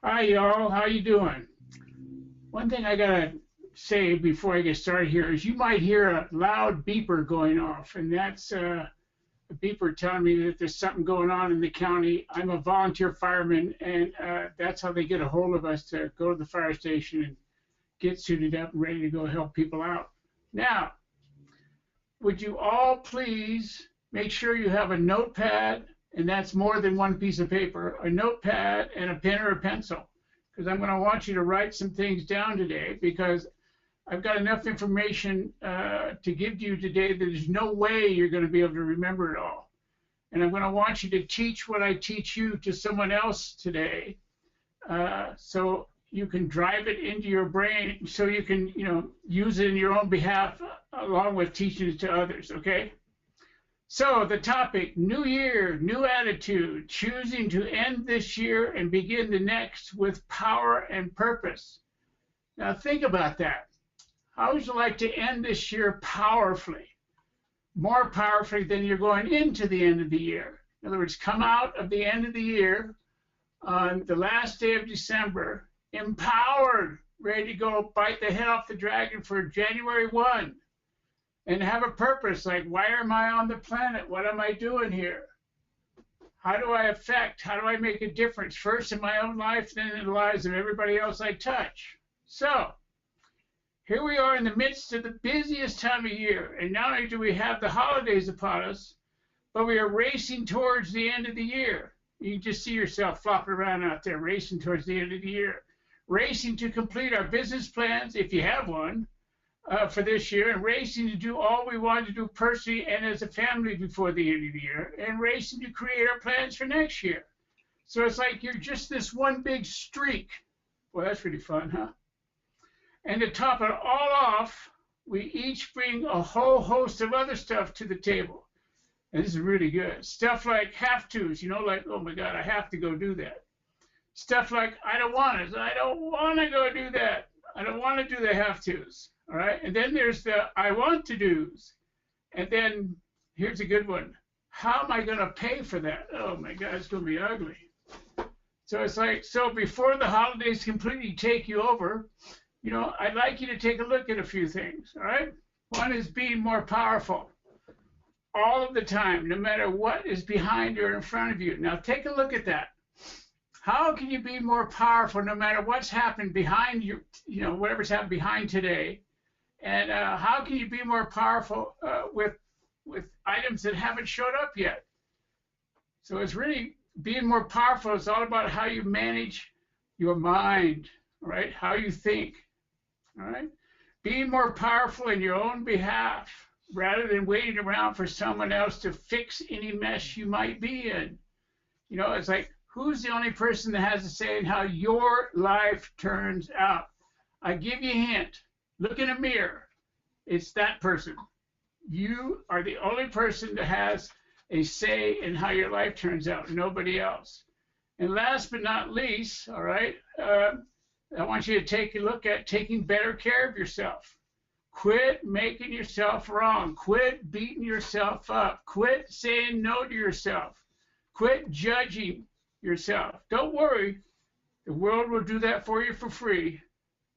Hi, y'all. How you doing? One thing I gotta say before I get started here is you might hear a loud beeper going off, and that's a beeper telling me that there's something going on in the county. I'm a volunteer fireman, and that's how they get a hold of us to go to the fire station and get suited up and ready to go help people out. Now, would you all please make sure you have a notepad, and that's more than one piece of paper, a notepad and a pen or a pencil, because I'm going to want you to write some things down today, because I've got enough information to give to you today that there's no way you're going to be able to remember it all. And I'm going to want you to teach what I teach you to someone else today, so you can drive it into your brain, so you can, use it in your own behalf along with teaching it to others, okay? So the topic, new year, new attitude, choosing to end this year and begin the next with power and purpose. Now think about that. How would you like to end this year powerfully? More powerfully than you're going into the end of the year. In other words, come out of the end of the year on the last day of December, empowered, ready to go bite the head off the dragon for January 1. And have a purpose, like, why am I on the planet? What am I doing here? How do I affect? How do I make a difference? First in my own life, then in the lives of everybody else I touch. So, here we are in the midst of the busiest time of year. And not only do we have the holidays upon us, but we are racing towards the end of the year. You can just see yourself flopping around out there, racing towards the end of the year. Racing to complete our business plans, if you have one, for this year, and racing to do all we want to do personally and as a family before the end of the year, and racing to create our plans for next year. So it's like you're just this one big streak. Well, that's really fun, huh? And to top it all off, we each bring a whole host of other stuff to the table. And this is really good. Stuff like have-tos, like, oh my God, I have to go do that. Stuff like, I don't want to go do that. I don't want to do the have-tos. All right, and then there's the I want to do's. And then here's a good one. How am I going to pay for that? Oh my God, it's going to be ugly. So it's like, so before the holidays completely take you over, I'd like you to take a look at a few things, all right? One is being more powerful all of the time, no matter what is behind or in front of you. Now take a look at that. How can you be more powerful no matter what's happened behind you, whatever's happened behind today? And how can you be more powerful with items that haven't showed up yet? So it's really being more powerful. It's all about how you manage your mind, right? How you think, all right? Being more powerful in your own behalf rather than waiting around for someone else to fix any mess you might be in. It's like, who's the only person that has a say in how your life turns out? I give you a hint. Look in a mirror. It's that person. You are the only person that has a say in how your life turns out, nobody else. And last but not least, all right, I want you to take a look at taking better care of yourself. Quit making yourself wrong. Quit beating yourself up. Quit saying no to yourself. Quit judging yourself. Don't worry. The world will do that for you for free.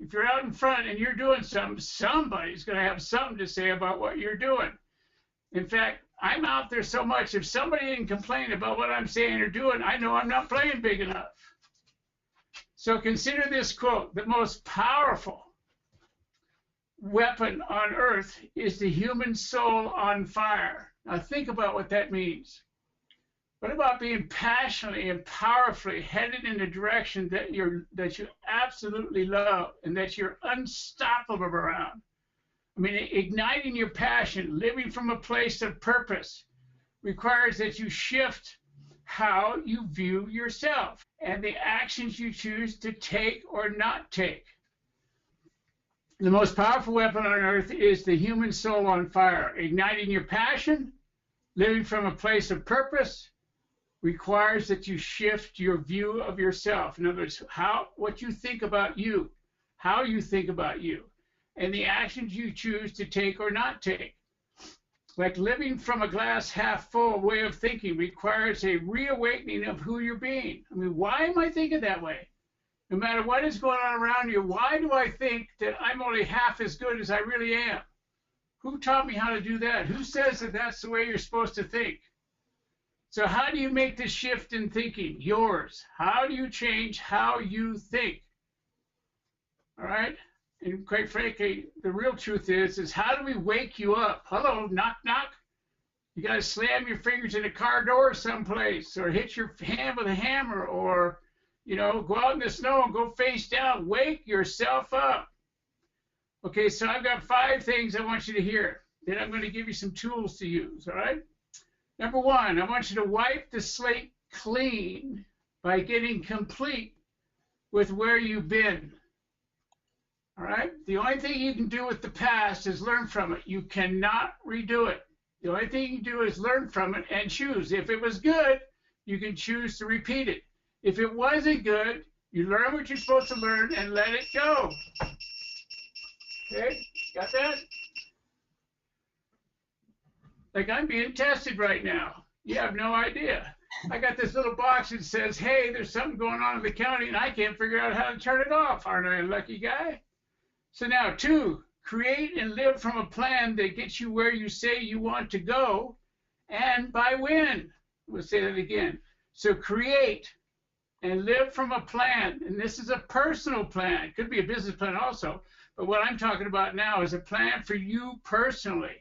If you're out in front and you're doing something, somebody's going to have something to say about what you're doing. In fact, I'm out there so much, if somebody didn't complain about what I'm saying or doing, I know I'm not playing big enough. So consider this quote: the most powerful weapon on earth is the human soul on fire. Now think about what that means. What about being passionately and powerfully headed in a direction that you absolutely love and that you're unstoppable around? I mean, igniting your passion, living from a place of purpose, requires that you shift how you view yourself and the actions you choose to take or not take. The most powerful weapon on earth is the human soul on fire. Igniting your passion, living from a place of purpose, requires that you shift your view of yourself. In other words, what you think about you, how you think about you, and the actions you choose to take or not take. Like living from a glass half full way of thinking requires a reawakening of who you're being. I mean, why am I thinking that way? No matter what is going on around you, why do I think that I'm only half as good as I really am? Who taught me how to do that? Who says that that's the way you're supposed to think? So how do you make this shift in thinking? Yours. How do you change how you think? All right? And quite frankly, the real truth is how do we wake you up? Hello, knock, knock. You got to slam your fingers in a car door someplace, or hit your hand with a hammer, or, go out in the snow and go face down. Wake yourself up. Okay, so I've got 5 things I want you to hear. Then I'm going to give you some tools to use, all right? Number 1, I want you to wipe the slate clean by getting complete with where you've been. All right? The only thing you can do with the past is learn from it. You cannot redo it. The only thing you can do is learn from it and choose. If it was good, you can choose to repeat it. If it wasn't good, you learn what you're supposed to learn and let it go. Okay? Got that? Like I'm being tested right now. You have no idea. I got this little box that says, hey, there's something going on in the county and I can't figure out how to turn it off. Aren't I a lucky guy? So now 2, create and live from a plan that gets you where you say you want to go and by when. We'll say that again. So create and live from a plan. And this is a personal plan. It could be a business plan also. But what I'm talking about now is a plan for you personally.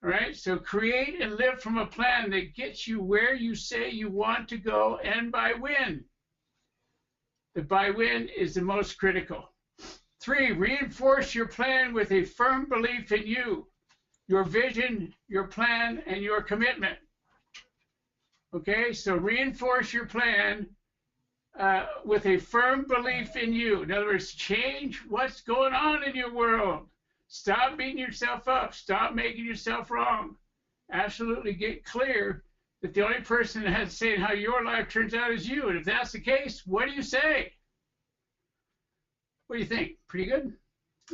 All right, so create and live from a plan that gets you where you say you want to go and by when. The by when is the most critical. 3, reinforce your plan with a firm belief in you, your vision, your plan, and your commitment. Okay, so reinforce your plan with a firm belief in you. In other words, change what's going on in your world. Stop beating yourself up. Stop making yourself wrong. Absolutely get clear that the only person that has to say how your life turns out is you. And if that's the case, what do you say? What do you think? Pretty good?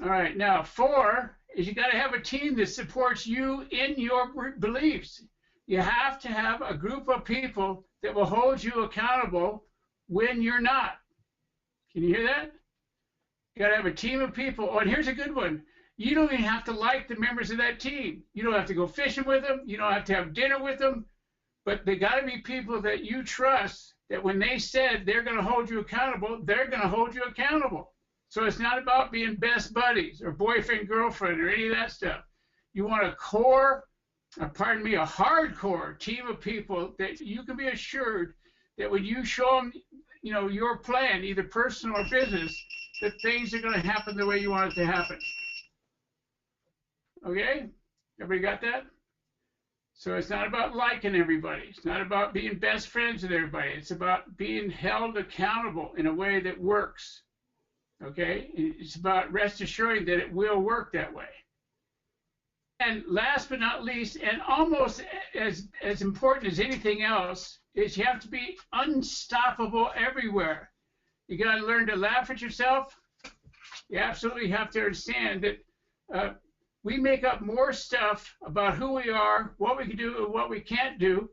All right. Now, 4 is you got to have a team that supports you in your beliefs. You have to have a group of people that will hold you accountable when you're not. Can you hear that? You got to have a team of people. Oh, and here's a good one. You don't even have to like the members of that team. You don't have to go fishing with them. You don't have to have dinner with them. But they got to be people that you trust, that when they said they're going to hold you accountable, they're going to hold you accountable. So it's not about being best buddies or boyfriend, girlfriend, or any of that stuff. You want a core, a hardcore team of people that you can be assured that when you show them, your plan, either personal or business, that things are going to happen the way you want it to happen. Okay? Everybody got that? So it's not about liking everybody. It's not about being best friends with everybody. It's about being held accountable in a way that works. Okay? It's about rest assuring that it will work that way. And last but not least, and almost as important as anything else, is you have to be unstoppable everywhere. You got to learn to laugh at yourself. You absolutely have to understand that we make up more stuff about who we are, what we can do, and what we can't do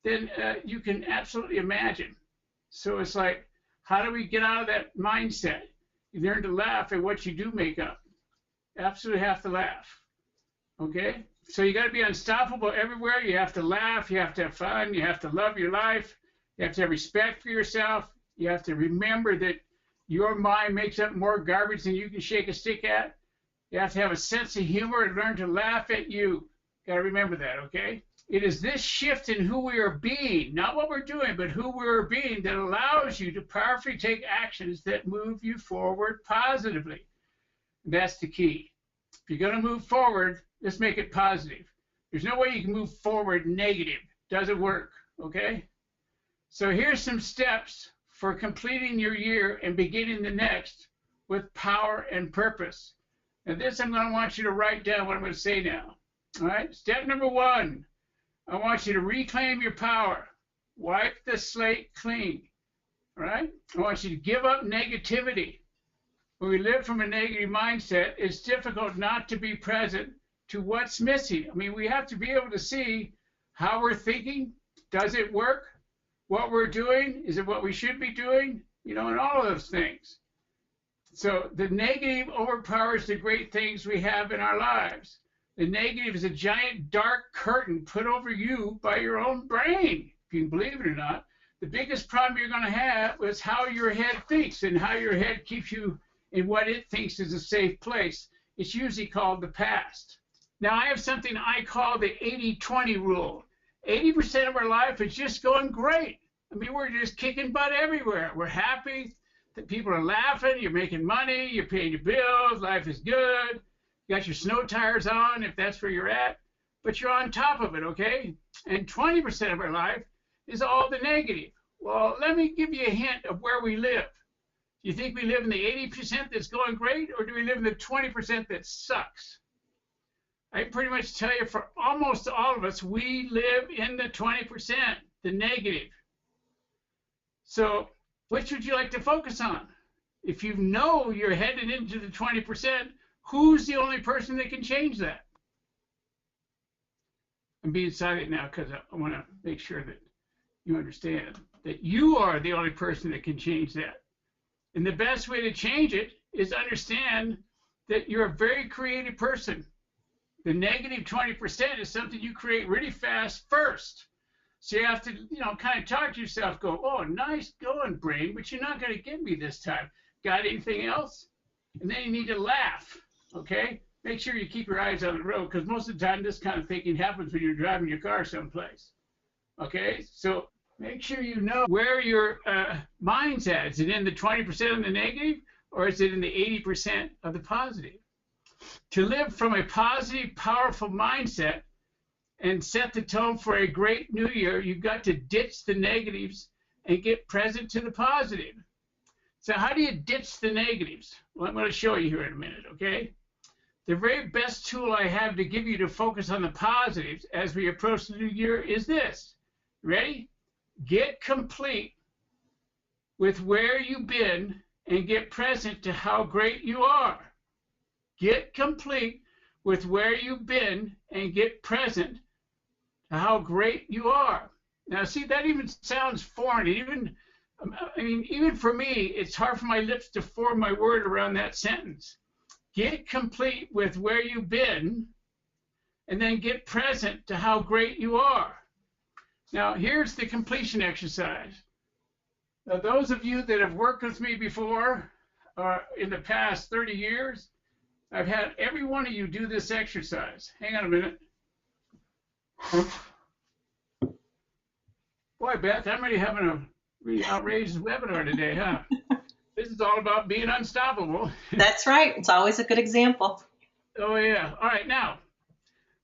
than you can absolutely imagine. So it's like, how do we get out of that mindset? You learn to laugh at what you do make up. Absolutely have to laugh. Okay? So you got to be unstoppable everywhere. You have to laugh. You have to have fun. You have to love your life. You have to have respect for yourself. You have to remember that your mind makes up more garbage than you can shake a stick at. You have to have a sense of humor and learn to laugh at you. Got to remember that, okay? It is this shift in who we are being, not what we're doing, but who we are being, that allows you to powerfully take actions that move you forward positively. That's the key. If you're going to move forward, let's make it positive. There's no way you can move forward negative. Doesn't work, okay? So here's some steps for completing your year and beginning the next with power and purpose. And this I'm going to want you to write down what I'm going to say now. All right? Step number 1, I want you to reclaim your power. Wipe the slate clean. All right? I want you to give up negativity. When we live from a negative mindset, it's difficult not to be present to what's missing. I mean, we have to be able to see how we're thinking. Does it work? What we're doing, is it what we should be doing? and all of those things. So the negative overpowers the great things we have in our lives. The negative is a giant dark curtain put over you by your own brain, if you can believe it or not. The biggest problem you're going to have is how your head thinks and how your head keeps you in what it thinks is a safe place. It's usually called the past. Now, I have something I call the 80-20 rule. 80% of our life is just going great. I mean, we're just kicking butt everywhere. We're happy. That people are laughing. You're making money. You're paying your bills. Life is good. You got your snow tires on, if that's where you're at. But you're on top of it, okay? And 20% of our life is all the negative. Well, let me give you a hint of where we live. Do you think we live in the 80% that's going great, or do we live in the 20% that sucks? I pretty much tell you, for almost all of us, we live in the 20%, the negative. So which would you like to focus on? If you know you're headed into the 20%, who's the only person that can change that? I'm being silent now because I want to make sure that you understand that you are the only person that can change that. And the best way to change it is understand that you're a very creative person. The negative 20% is something you create really fast first. So you have to, kind of talk to yourself, go, oh, nice going, brain, but you're not going to get me this time. Got anything else? And then you need to laugh, okay? Make sure you keep your eyes on the road, because most of the time this kind of thinking happens when you're driving your car someplace, okay? So make sure you know where your mind's at. Is it in the 20% of the negative, or is it in the 80% of the positive? To live from a positive, powerful mindset and set the tone for a great new year, you've got to ditch the negatives and get present to the positive. So how do you ditch the negatives? Well, I'm going to show you here in a minute, okay? The very best tool I have to give you to focus on the positives as we approach the new year is this. Ready? Get complete with where you've been and get present to how great you are. Get complete with where you've been and get present to how great you are. Now, see, that even sounds foreign. Even for me, it's hard for my lips to form my word around that sentence. Get complete with where you've been and then get present to how great you are. Now, here's the completion exercise. Now, those of you that have worked with me before, in the past 30 years, I've had every one of you do this exercise. Hang on a minute. Boy, Beth, I'm really having a really outrageous webinar today, huh? This is all about being unstoppable. That's right. It's always a good example. Oh, yeah. All right, now,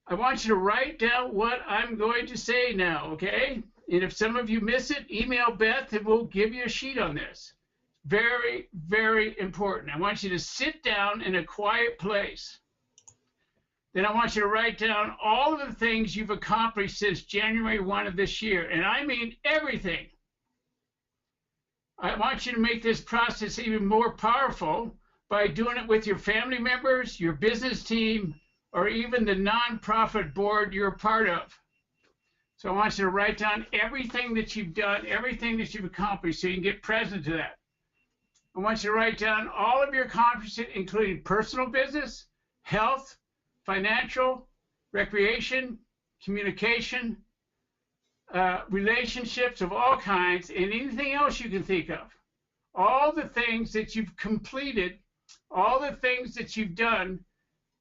I want you to write down what I'm going to say now, okay? And if some of you miss it, email Beth and we'll give you a sheet on this. Very, very important. I want you to sit down in a quiet place. Then I want you to write down all of the things you've accomplished since January 1 of this year. And I mean everything. I want you to make this process even more powerful by doing it with your family members, your business team, or even the nonprofit board you're a part of. So I want you to write down everything that you've done, everything that you've accomplished, so you can get present to that. I want you to write down all of your accomplishments, including personal business, health, financial, recreation, communication, relationships of all kinds, and anything else you can think of. All the things that you've completed, all the things that you've done,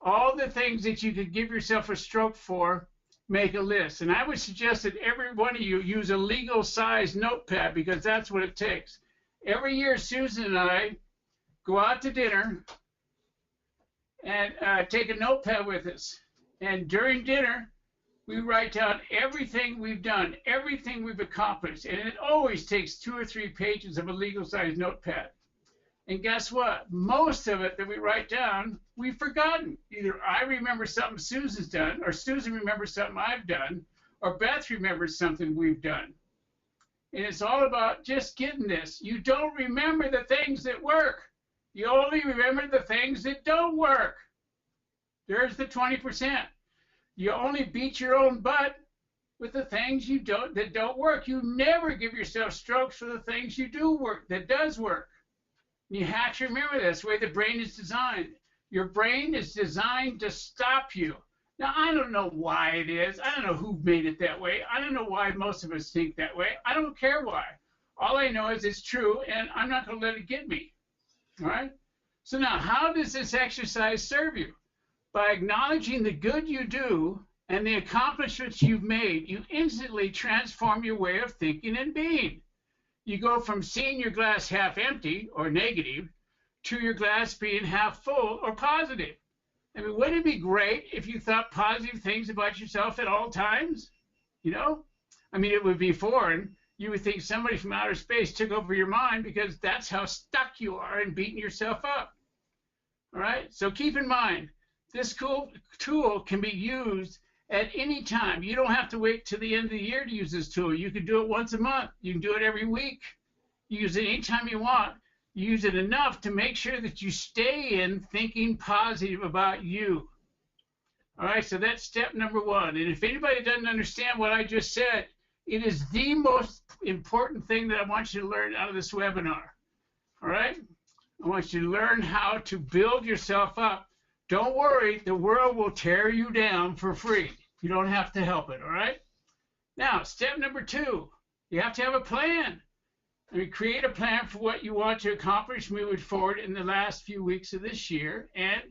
all the things that you could give yourself a stroke for, make a list. And I would suggest that every one of you use a legal-sized notepad, because that's what it takes. Every year, Susan and I go out to dinner and take a notepad with us. And during dinner, we write down everything we've done, everything we've accomplished. And it always takes 2 or 3 pages of a legal-sized notepad. And guess what? Most of it that we write down, we've forgotten. Either I remember something Susan's done, or Susan remembers something I've done, or Beth remembers something we've done. And it's all about just getting this. You don't remember the things that work. You only remember the things that don't work. There's the 20%. You only beat your own butt with the things that don't work. You never give yourself strokes for the things you do work that does work. You have to remember that's the way the brain is designed. Your brain is designed to stop you. Now, I don't know why it is. I don't know who made it that way. I don't know why most of us think that way. I don't care why. All I know is it's true, and I'm not going to let it get me. All right? So now, how does this exercise serve you? By acknowledging the good you do and the accomplishments you've made, you instantly transform your way of thinking and being. You go from seeing your glass half empty or negative to your glass being half full or positive. I mean, wouldn't it be great if you thought positive things about yourself at all times? You know? I mean, it would be foreign. You would think somebody from outer space took over your mind because that's how stuck you are in beating yourself up. All right? So keep in mind, this cool tool can be used at any time. You don't have to wait till the end of the year to use this tool. You can do it once a month. You can do it every week. You use it anytime you want. You use it enough to make sure that you stay in thinking positive about you. All right, so that's step number one. And if anybody doesn't understand what I just said, it is the most important thing that I want you to learn out of this webinar. All right? I want you to learn how to build yourself up. Don't worry, the world will tear you down for free. You don't have to help it, all right? Now, step number two, you have to have a plan. I mean, create a plan for what you want to accomplish moving forward in the last few weeks of this year and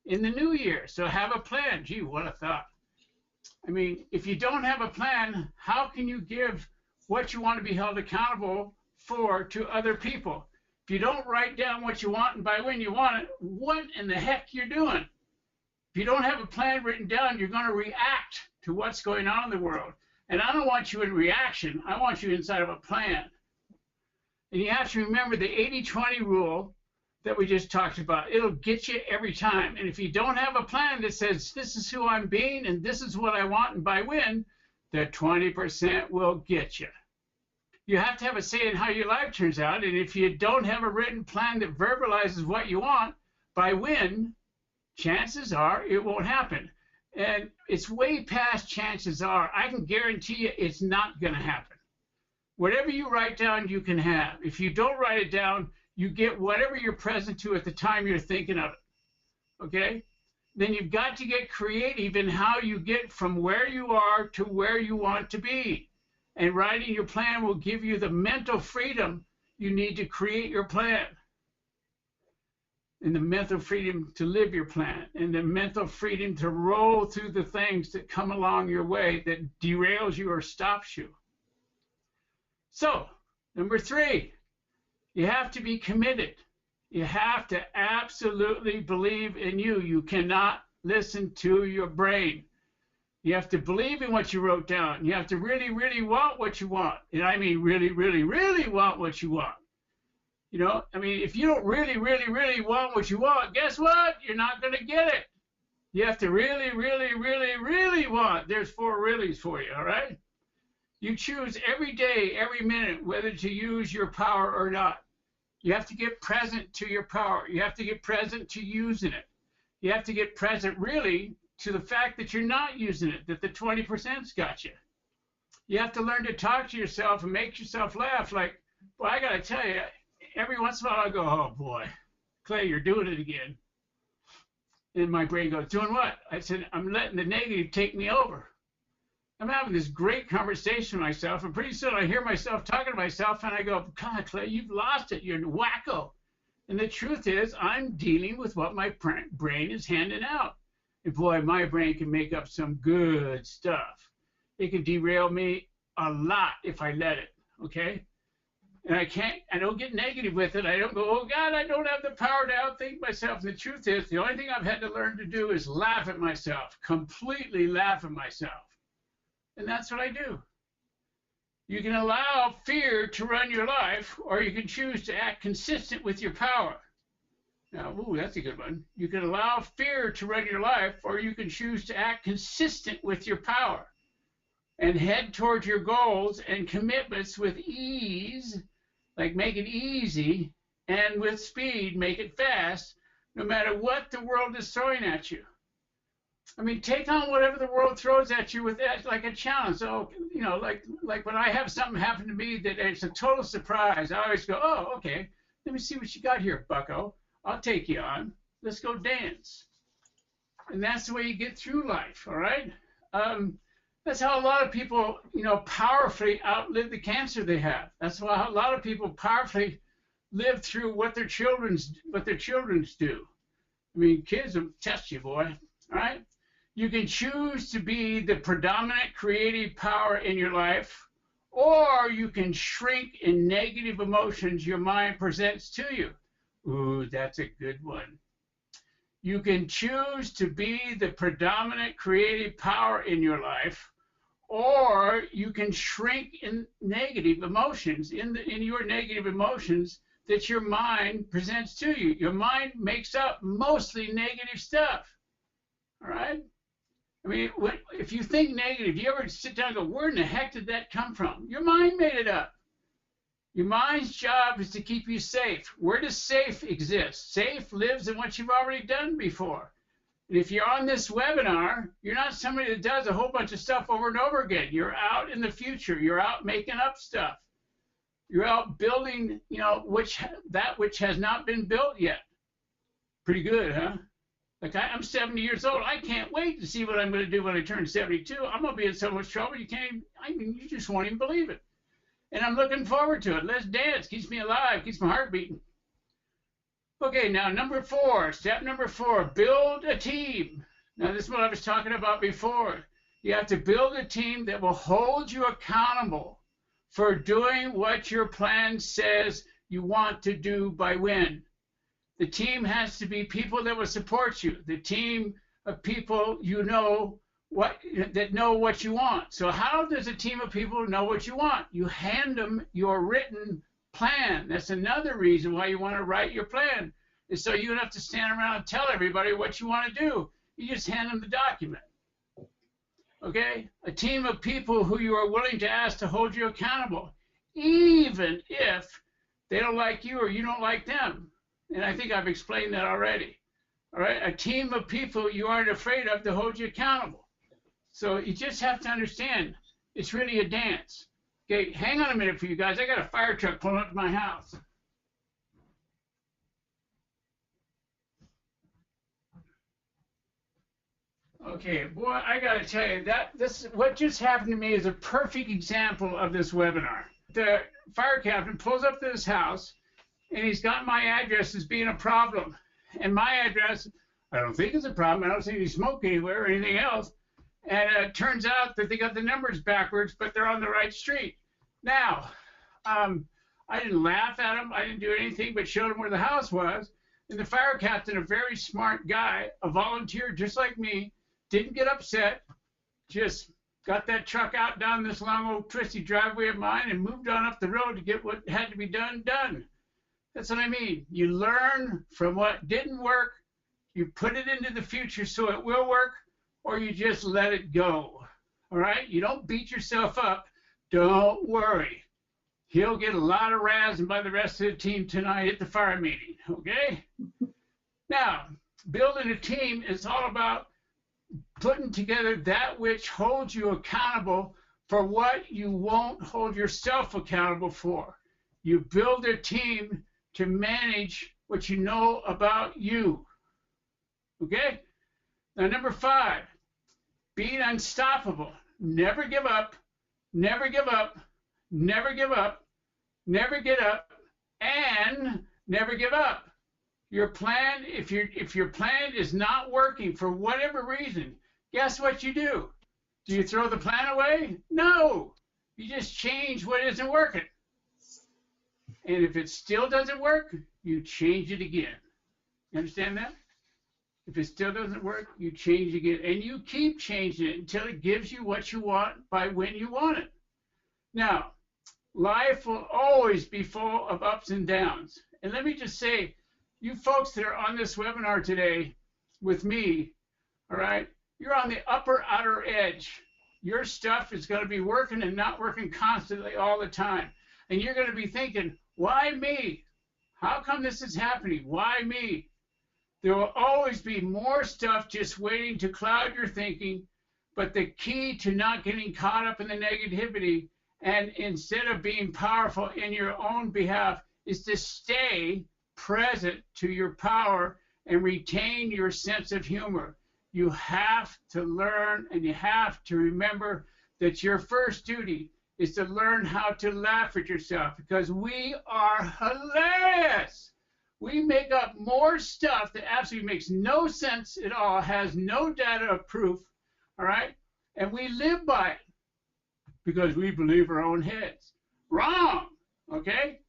in the new year. So have a plan. Gee, what a thought. I mean, if you don't have a plan, how can you give what you want to be held accountable for to other people? If you don't write down what you want and by when you want it, what in the heck you're doing? If you don't have a plan written down, you're going to react to what's going on in the world. And I don't want you in reaction. I want you inside of a plan. And you have to remember the 80-20 rule that we just talked about. It'll get you every time. And if you don't have a plan that says, this is who I'm being and this is what I want and by when, the 20% will get you. You have to have a say in how your life turns out. And if you don't have a written plan that verbalizes what you want, by when, chances are it won't happen. And it's way past chances are. I can guarantee you it's not going to happen. Whatever you write down, you can have. If you don't write it down, you get whatever you're present to at the time you're thinking of it. Okay? Then you've got to get creative in how you get from where you are to where you want to be. And writing your plan will give you the mental freedom you need to create your plan. And the mental freedom to live your plan. And the mental freedom to roll through the things that come along your way that derails you or stops you. So, number three, you have to be committed. You have to absolutely believe in you. You cannot listen to your brain. You have to believe in what you wrote down. You have to really, really want what you want. And I mean really, really, really want what you want. You know, I mean, if you don't really, really, really want what you want, guess what? You're not going to get it. You have to really, really, really, really want. There's 4 reallys for you, all right? You choose every day, every minute, whether to use your power or not. You have to get present to your power. You have to get present to using it. You have to get present, really, to the fact that you're not using it, that the 20%'s got you. You have to learn to talk to yourself and make yourself laugh. Like, boy, I got to tell you, every once in a while I go, oh, boy, Clay, you're doing it again. And my brain goes, doing what? I said, I'm letting the negative take me over. I'm having this great conversation with myself, and pretty soon I hear myself talking to myself, and I go, God, Clay, you've lost it. You're wacko. And the truth is, I'm dealing with what my brain is handing out. And boy, my brain can make up some good stuff. It can derail me a lot if I let it, okay? And I don't get negative with it. I don't go, oh God, I don't have the power to outthink myself. And the truth is, the only thing I've had to learn to do is laugh at myself, completely laugh at myself. And that's what I do. You can allow fear to run your life, or you can choose to act consistent with your power. Now, ooh, that's a good one. You can allow fear to run your life, or you can choose to act consistent with your power and head towards your goals and commitments with ease, like make it easy, and with speed, make it fast, no matter what the world is throwing at you. I mean, take on whatever the world throws at you with that, like a challenge. So, like when I have something happen to me that it's a total surprise, I always go, oh, okay, let me see what you got here, bucko. I'll take you on. Let's go dance. And that's the way you get through life, all right? That's how a lot of people, powerfully outlive the cancer they have. That's why a lot of people powerfully live through what their children's do. I mean, kids will test you, boy, all right? You can choose to be the predominant creative power in your life, or you can shrink in negative emotions your mind presents to you. Ooh, that's a good one. You can choose to be the predominant creative power in your life, or you can shrink in negative emotions, in your negative emotions that your mind presents to you. Your mind makes up mostly negative stuff, all right? I mean, if you think negative, you ever sit down and go, where in the heck did that come from? Your mind made it up. Your mind's job is to keep you safe. Where does safe exist? Safe lives in what you've already done before. And if you're on this webinar, you're not somebody that does a whole bunch of stuff over and over again. You're out in the future. You're out making up stuff. You're out building, that which has not been built yet. Pretty good, huh? Like I'm 70 years old. I can't wait to see what I'm going to do when I turn 72. I'm going to be in so much trouble you you just won't even believe it. And I'm looking forward to it. Let's dance. Keeps me alive. Keeps my heart beating. Okay, now step number four, build a team. Now this is what I was talking about before. You have to build a team that will hold you accountable for doing what your plan says you want to do by when. The team has to be people that will support you. The team of people that know what you want. So how does a team of people know what you want? You hand them your written plan. That's another reason why you want to write your plan, is so you don't have to stand around and tell everybody what you want to do. You just hand them the document. Okay? A team of people who you are willing to ask to hold you accountable, even if they don't like you or you don't like them. And I think I've explained that already. All right? A team of people you aren't afraid of to hold you accountable. So you just have to understand, it's really a dance. Okay, hang on a minute for you guys. I got a fire truck pulling up to my house. Okay, boy, I got to tell you, what just happened to me is a perfect example of this webinar. The fire captain pulls up to his house, and he's got my address as being a problem. And my address, I don't think it's a problem. I don't see any smoke anywhere or anything else. And it turns out that they got the numbers backwards, but they're on the right street. Now, I didn't laugh at him. I didn't do anything but showed him where the house was. And the fire captain, a very smart guy, a volunteer just like me, didn't get upset, just got that truck out down this long old twisty driveway of mine and moved on up the road to get what had to be done. That's what I mean. You learn from what didn't work, you put it into the future so it will work, or you just let it go. All right? You don't beat yourself up. Don't worry. He'll get a lot of razzing by the rest of the team tonight at the fire meeting. Okay? Now, building a team is all about putting together that which holds you accountable for what you won't hold yourself accountable for. You build a team to manage what you know about you. Okay? Now, number 5, being unstoppable. Never give up, never give up, never give up, never get up, and never give up. Your plan, if your plan is not working for whatever reason, guess what you do? Do you throw the plan away? No. You just change what isn't working. And if it still doesn't work, you change it again. You understand that? If it still doesn't work, you change again. And you keep changing it until it gives you what you want by when you want it. Now, life will always be full of ups and downs. And let me just say, you folks that are on this webinar today with me, all right, you're on the upper outer edge. Your stuff is going to be working and not working constantly all the time. And you're going to be thinking, why me? How come this is happening? Why me? There will always be more stuff just waiting to cloud your thinking, but the key to not getting caught up in the negativity and instead of being powerful in your own behalf is to stay present to your power and retain your sense of humor. You have to learn and you have to remember that your first duty is to learn how to laugh at yourself because we are hilarious. We make up more stuff that absolutely makes no sense at all, has no data of proof, all right? And we live by it because we believe our own heads. Wrong, okay?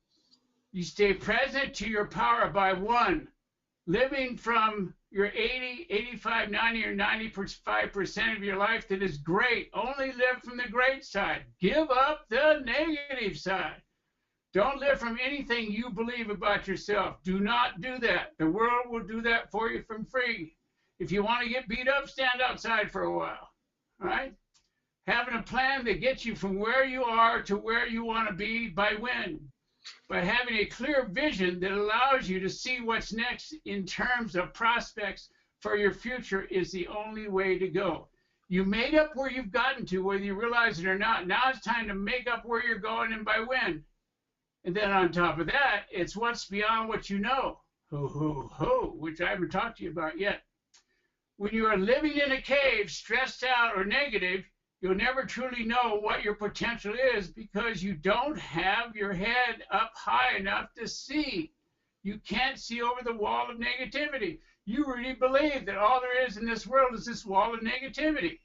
You stay present to your power by one, living from your 80, 85, 90, or 95% of your life that is great. Only live from the great side. Give up the negative side. Don't live from anything you believe about yourself. Do not do that. The world will do that for you for free. If you want to get beat up, stand outside for a while. All right? Having a plan that gets you from where you are to where you want to be by when? By having a clear vision that allows you to see what's next in terms of prospects for your future is the only way to go. You made up where you've gotten to, whether you realize it or not. Now it's time to make up where you're going and by when. And then on top of that, it's what's beyond what you know, ho, ho, ho, which I haven't talked to you about yet. When you are living in a cave, stressed out or negative, you'll never truly know what your potential is because you don't have your head up high enough to see. You can't see over the wall of negativity. You really believe that all there is in this world is this wall of negativity.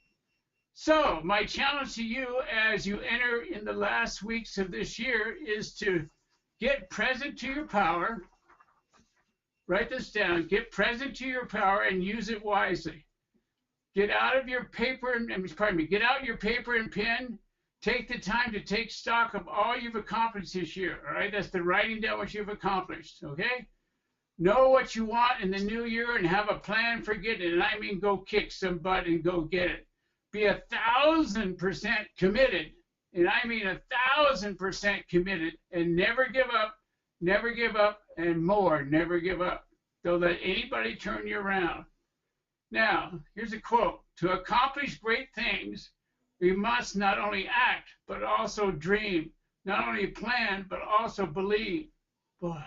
So my challenge to you as you enter in the last weeks of this year is to get present to your power. Write this down. Get present to your power and use it wisely. Get out your paper and pen. Take the time to take stock of all you've accomplished this year. All right, that's the writing down what you've accomplished. Okay. Know what you want in the new year and have a plan for getting it. And I mean, go kick some butt and go get it. Be 1,000% committed, and I mean 1,000% committed, and never give up, and more, never give up. Don't let anybody turn you around. Now, here's a quote. To accomplish great things, we must not only act, but also dream. Not only plan, but also believe. Boy.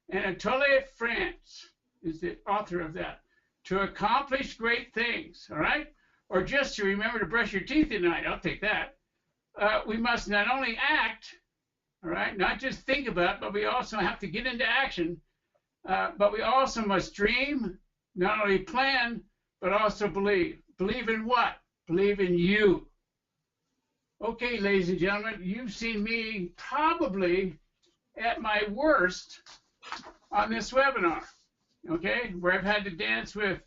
And Anatole France is the author of that. To accomplish great things, all right? Or just to remember to brush your teeth at night. I'll take that. We must not only act, all right, not just think about it, but we also have to get into action. But we also must dream, not only plan, but also believe. Believe in what? Believe in you. Okay, ladies and gentlemen, you've seen me probably at my worst on this webinar, okay, where I've had to dance with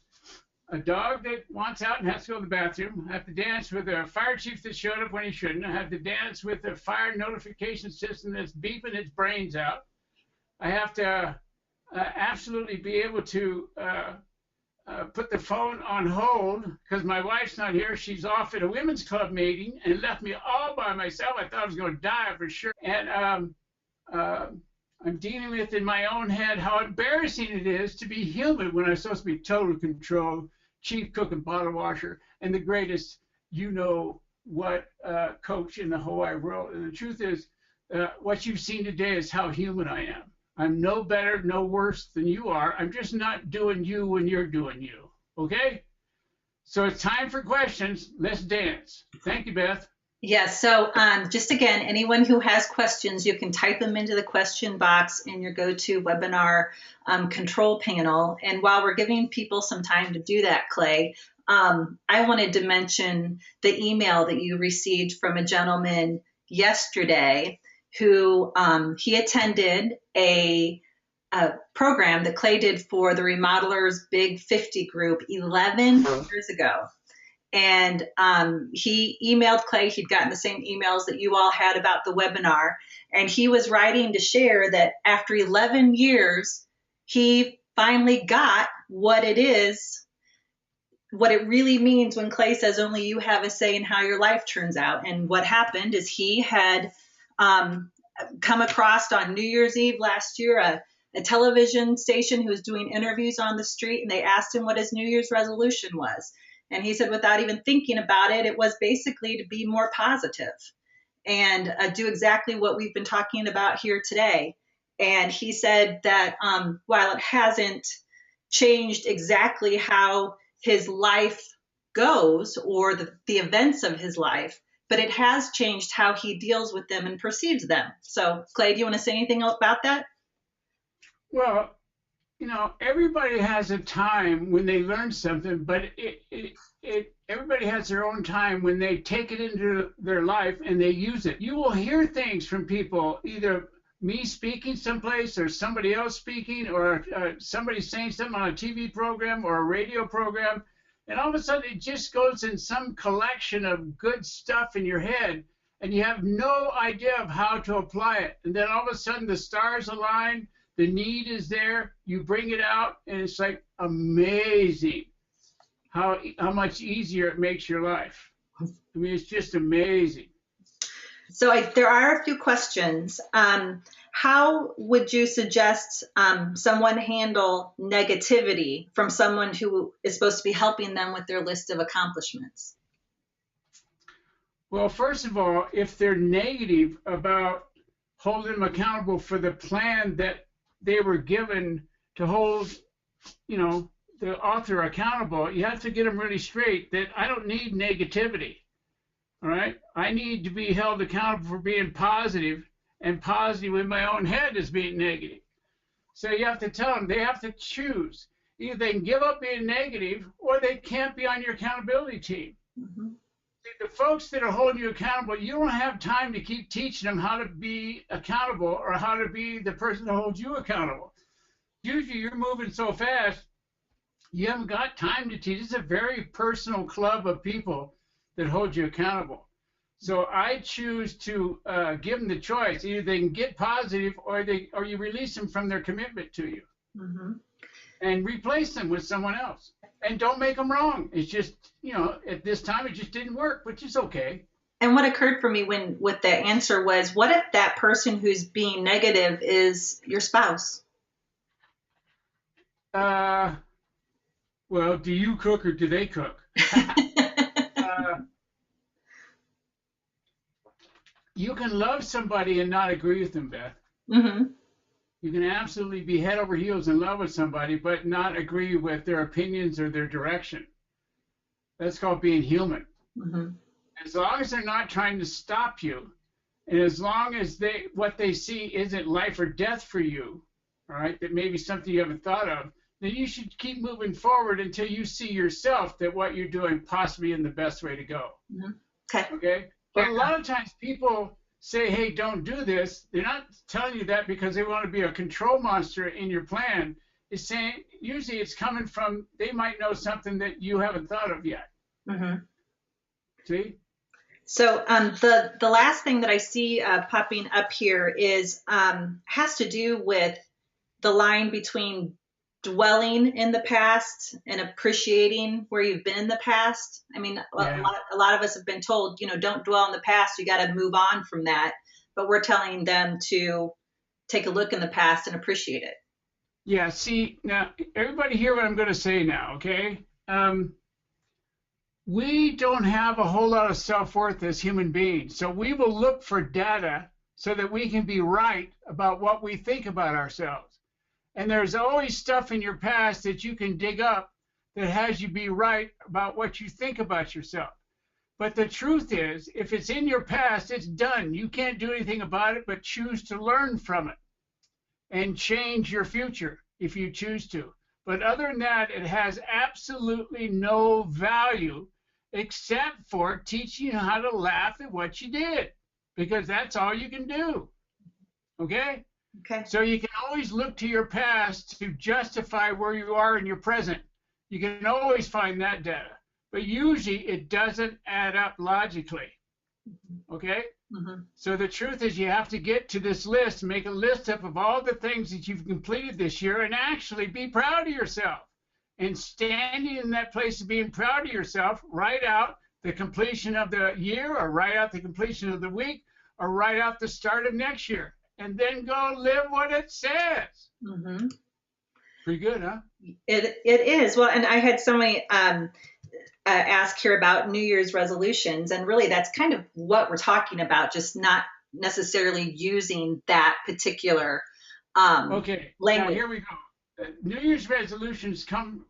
a dog that wants out and has to go to the bathroom. I have to dance with a fire chief that showed up when he shouldn't. I have to dance with a fire notification system that's beeping its brains out. I have to absolutely be able to put the phone on hold because my wife's not here. She's off at a women's club meeting and left me all by myself. I thought I was going to die for sure. And I'm dealing with in my own head how embarrassing it is to be human when I'm supposed to be total control, chief cook and bottle washer, and the greatest you-know-what coach in the whole wide world. And the truth is, what you've seen today is how human I am. I'm no better, no worse than you are. I'm just not doing you when you're doing you. Okay? So it's time for questions. Let's dance. Thank you, Beth. Yes. So just again, anyone who has questions, you can type them into the question box in your GoToWebinar control panel. And while we're giving people some time to do that, Clay, I wanted to mention the email that you received from a gentleman yesterday who he attended a program that Clay did for the Remodelers Big 50 group 11 years ago. And he emailed Clay. He'd gotten the same emails that you all had about the webinar. And he was writing to share that after 11 years, he finally got what it is, what it really means when Clay says only you have a say in how your life turns out. And what happened is he had come across on New Year's Eve last year a television station who was doing interviews on the street, and they asked him what his New Year's resolution was. And he said, without even thinking about it, it was basically to be more positive and do exactly what we've been talking about here today. And he said that while it hasn't changed exactly how his life goes or the events of his life, but it has changed how he deals with them and perceives them. So, Clay, do you want to say anything about that? Well, everybody has a time when they learn something, but everybody has their own time when they take it into their life and they use it. You will hear things from people, either me speaking someplace or somebody else speaking or somebody saying something on a TV program or a radio program, and all of a sudden it just goes in some collection of good stuff in your head, and you have no idea of how to apply it. And then all of a sudden the stars align, the need is there, you bring it out, and it's like amazing how much easier it makes your life. I mean, it's just amazing. So there are a few questions. How would you suggest someone handle negativity from someone who is supposed to be helping them with their list of accomplishments? Well, first of all, if they're negative about holding them accountable for the plan that they were given to hold, the author accountable, you have to get them really straight that I don't need negativity. All right? I need to be held accountable for being positive, and positive in my own head is being negative. So you have to tell them they have to choose. Either they can give up being negative or they can't be on your accountability team. Mm-hmm. The folks that are holding you accountable, you don't have time to keep teaching them how to be accountable or how to be the person that holds you accountable. Usually you're moving so fast, you haven't got time to teach. It's a very personal club of people that hold you accountable. So I choose to give them the choice. Either they can get positive or you release them from their commitment to you. Mm-hmm. And replace them with someone else. And don't make them wrong. It's just, at this time it just didn't work, which is okay. And what occurred for me with the answer was, what if that person who's being negative is your spouse? Well, do you cook or do they cook? You can love somebody and not agree with them, Beth. Mm-hmm. You can absolutely be head over heels in love with somebody, but not agree with their opinions or their direction. That's called being human. Mm-hmm. As long as they're not trying to stop you, and as long as what they see isn't life or death for you, all right, that may be something you haven't thought of, then you should keep moving forward until you see yourself that what you're doing possibly in the best way to go. Mm-hmm. Okay. Okay? But a lot of times people say, hey, don't do this. They're not telling you that because they want to be a control monster in your plan. It's saying, usually it's coming from, they might know something that you haven't thought of yet. Mm-hmm. See? So the last thing that I see popping up here is has to do with the line between dwelling in the past and appreciating where you've been in the past. I mean, Yeah. a lot of us have been told, don't dwell in the past. You got to move on from that. But we're telling them to take a look in the past and appreciate it. Yeah, see, now, everybody hear what I'm going to say now, okay? We don't have a whole lot of self-worth as human beings, so we will look for data so that we can be right about what we think about ourselves. And there's always stuff in your past that you can dig up that has you be right about what you think about yourself. But the truth is, if it's in your past, it's done. You can't do anything about it but choose to learn from it and change your future if you choose to. But other than that, it has absolutely no value except for teaching you how to laugh at what you did, because that's all you can do. Okay? Okay. So you can always look to your past to justify where you are in your present. You can always find that data. But usually it doesn't add up logically. Okay? Mm-hmm. So the truth is you have to get to this list, make a list up of all the things that you've completed this year and actually be proud of yourself. And standing in that place of being proud of yourself, write out the completion of the year or write out the completion of the week or write out the start of next year. and then go live what it says. Mm-hmm. Pretty good, huh? It is. Well, and I had somebody ask here about New Year's resolutions, and really that's kind of what we're talking about, just not necessarily using that particular Okay, now language. here we go. New Year's resolutions come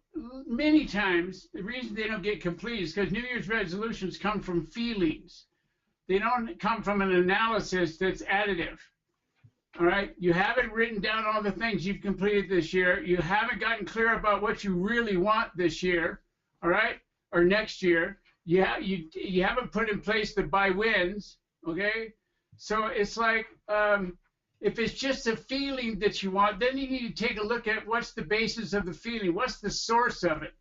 many times. The reason they don't get complete is because New Year's resolutions come from feelings. They don't come from an analysis that's additive. All right. You haven't written down all the things you've completed this year. You haven't gotten clear about what you really want this year. All right. Or next year. You haven't put in place the buy wins. Okay. So it's like, if it's just a feeling that you want, then you need to take a look at what's the basis of the feeling. What's the source of it?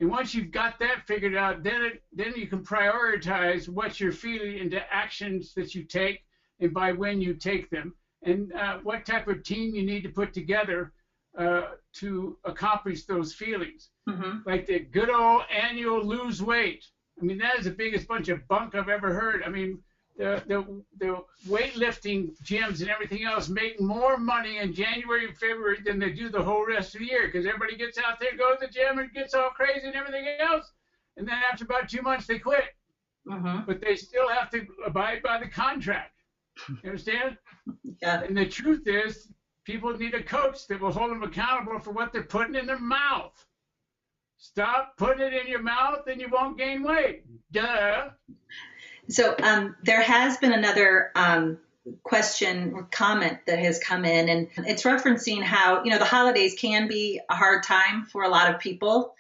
And once you've got that figured out, then you can prioritize what you're feeling into actions that you take and by when you take them, and what type of team you need to put together to accomplish those feelings. Mm-hmm. Like the good old annual lose weight. I mean, that is the biggest bunch of bunk I've ever heard. I mean, the weightlifting gyms and everything else make more money in January and February than they do the whole rest of the year, because everybody gets out there, goes to the gym, and gets all crazy and everything else. And then after about 2 months, they quit. Mm-hmm. But they still have to abide by the contract. You understand? Yeah. And the truth is, people need a coach that will hold them accountable for what they're putting in their mouth. Stop putting it in your mouth and you won't gain weight. Duh. So there has been another question or comment that has come in, and it's referencing how, the holidays can be a hard time for a lot of people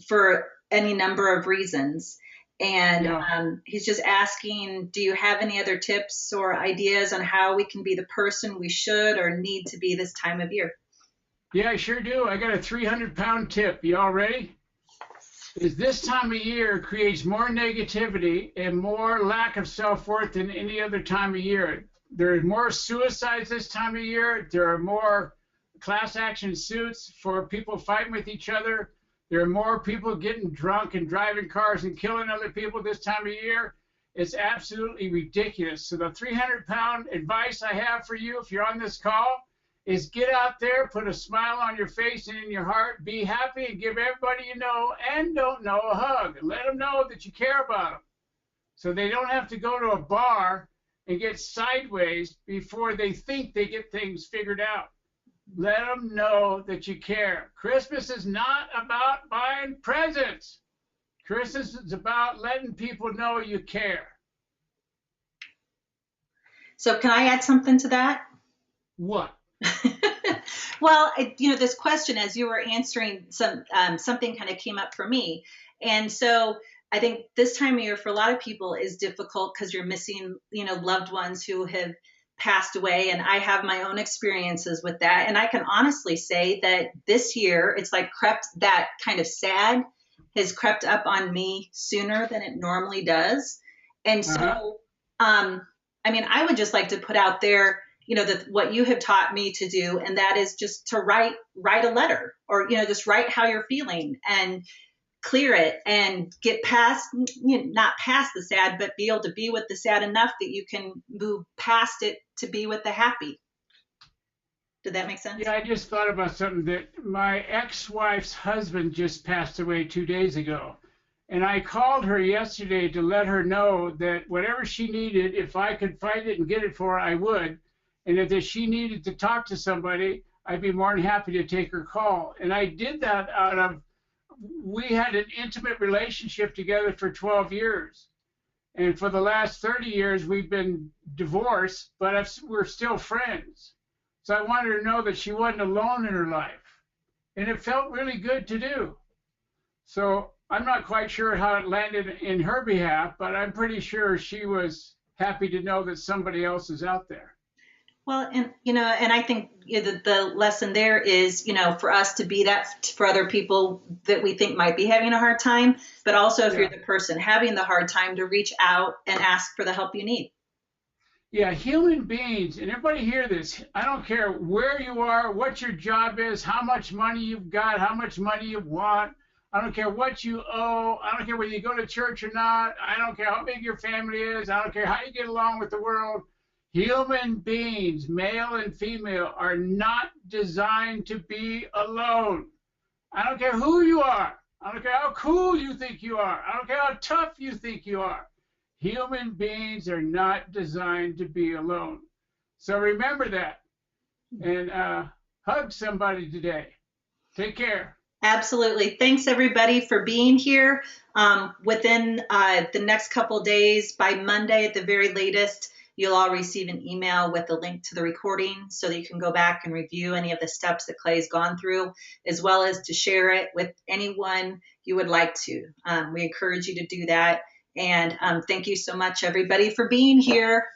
for any number of reasons. And Yeah. he's just asking, do you have any other tips or ideas on how we can be the person we should or need to be this time of year? Yeah, I sure do. I got a 300-pound tip. You all ready? Is this time of year creates more negativity and more lack of self-worth than any other time of year. There are more suicides this time of year. There are more class action suits for people fighting with each other. There are more people getting drunk and driving cars and killing other people this time of year. It's absolutely ridiculous. So the 300-pound advice I have for you, if you're on this call, is get out there, put a smile on your face and in your heart, be happy, and give everybody you know and don't know a hug. And let them know that you care about them, so they don't have to go to a bar and get sideways before they think they get things figured out. Let them know that you care. Christmas is not about buying presents. Christmas is about letting people know you care. So can I add something to that? What? Well, this question, as you were answering, something kind of came up for me. And so I think this time of year for a lot of people is difficult because you're missing, loved ones who have passed away. And I have my own experiences with that. And I can honestly say that this year, it's like that kind of sad has crept up on me sooner than it normally does. And so, I would just like to put out there, what you have taught me to do, and that is just to write a letter, or, just write how you're feeling and clear it and get past, not past the sad, but be able to be with the sad enough that you can move past it to be with the happy. Did that make sense? Yeah, I just thought about something that my ex-wife's husband just passed away 2 days ago. And I called her yesterday to let her know that whatever she needed, if I could find it and get it for her, I would. And if she needed to talk to somebody, I'd be more than happy to take her call. And I did that out of, we had an intimate relationship together for 12 years. And for the last 30 years, we've been divorced, but we're still friends. So I wanted her to know that she wasn't alone in her life. And it felt really good to do. So I'm not quite sure how it landed in her behalf, but I'm pretty sure she was happy to know that somebody else is out there. Well, and I think the lesson there is, for us to be that for other people that we think might be having a hard time, but also if you're the person having the hard time, to reach out and ask for the help you need. Yeah, human beings, and everybody hear this, I don't care where you are, what your job is, how much money you've got, how much money you want. I don't care what you owe. I don't care whether you go to church or not. I don't care how big your family is. I don't care how you get along with the world. Human beings, male and female, are not designed to be alone. I don't care who you are. I don't care how cool you think you are. I don't care how tough you think you are. Human beings are not designed to be alone. So remember that, and hug somebody today. Take care. Absolutely. Thanks, everybody, for being here. Within the next couple days, by Monday at the very latest, you'll all receive an email with a link to the recording so that you can go back and review any of the steps that Clay's gone through, as well as to share it with anyone you would like to. We encourage you to do that. And thank you so much, everybody, for being here.